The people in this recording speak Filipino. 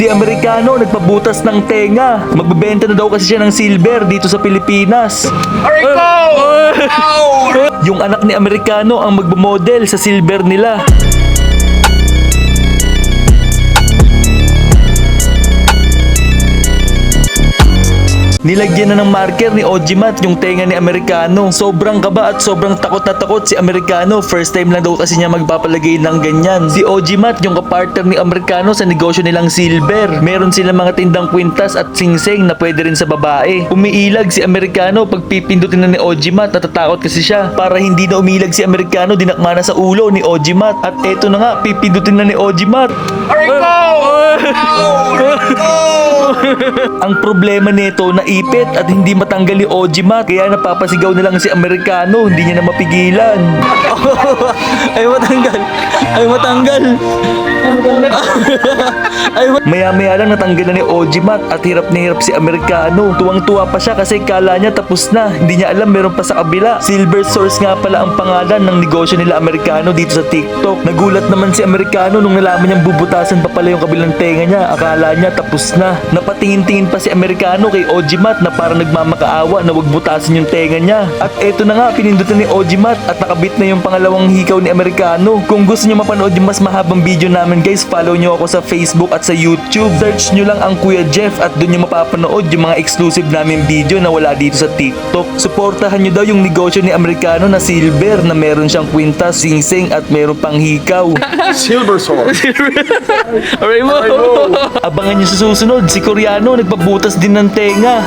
Si Amerikano nagpabutas ng tenga. Magbebenta na daw kasi siya ng silver dito sa Pilipinas. Yung anak ni Amerikano ang magbo-model sa silver nila. Nilagyan na ng marker ni Ojimat yung tenga ni Amerikano. Sobrang kaba at sobrang takot na takot si Amerikano. First time lang daw kasi niya magpapalagay ng ganyan. Si Ojimat yung kapartner ni Amerikano sa negosyo nilang silver. Meron silang mga tindang kwintas at singsing na pwede rin sa babae. Umiilag si Amerikano pag pipindutin na ni Ojimat. Natatakot kasi siya. Para hindi na umilag si Amerikano, dinakma na sa ulo ni Ojimat. At eto na nga, pipindutin na ni Ojimat. Ang problema nito, naipit at hindi matanggal ni Ojimat. Kaya napapasigaw na lang si Amerikano. Hindi niya na mapigilan. Ay matanggal. Ay matanggal. Maya-maya lang natanggal na ni Ojimat at hirap na hirap si Amerikano. Tuwang-tuwa pa siya kasi kala niya tapos na. Hindi niya alam meron pa sa kabila. Silver Source nga pala ang pangalan ng negosyo nila Amerikano dito sa TikTok. Nagulat naman si Amerikano nung nalaman niyang bubutasan pa pala yung kabilang tenga niya. Akala niya tapos na. Napatingin-tingin pa si Amerikano kay Ojimat na parang nagmamakaawa na wag butasin yung tenga niya. At eto na nga, pinindutan ni Ojimat at nakabit na yung pangalawang hikaw ni Amerikano. Kung gusto niyo mapanood yung mas mahabang video namin guys, follow niyo ako sa Facebook at sa YouTube. Search niyo lang ang Kuya Jeff at doon niyo mapapanood yung mga exclusive namin video na wala dito sa TikTok. Suportahan niyo daw yung negosyo ni Amerikano na silver na meron siyang kwintas, singsing at meron pang hikaw. Silver sword. Aray mo! Abangan niyo sa susunod, si Koreano nagpabutas din ng tenga.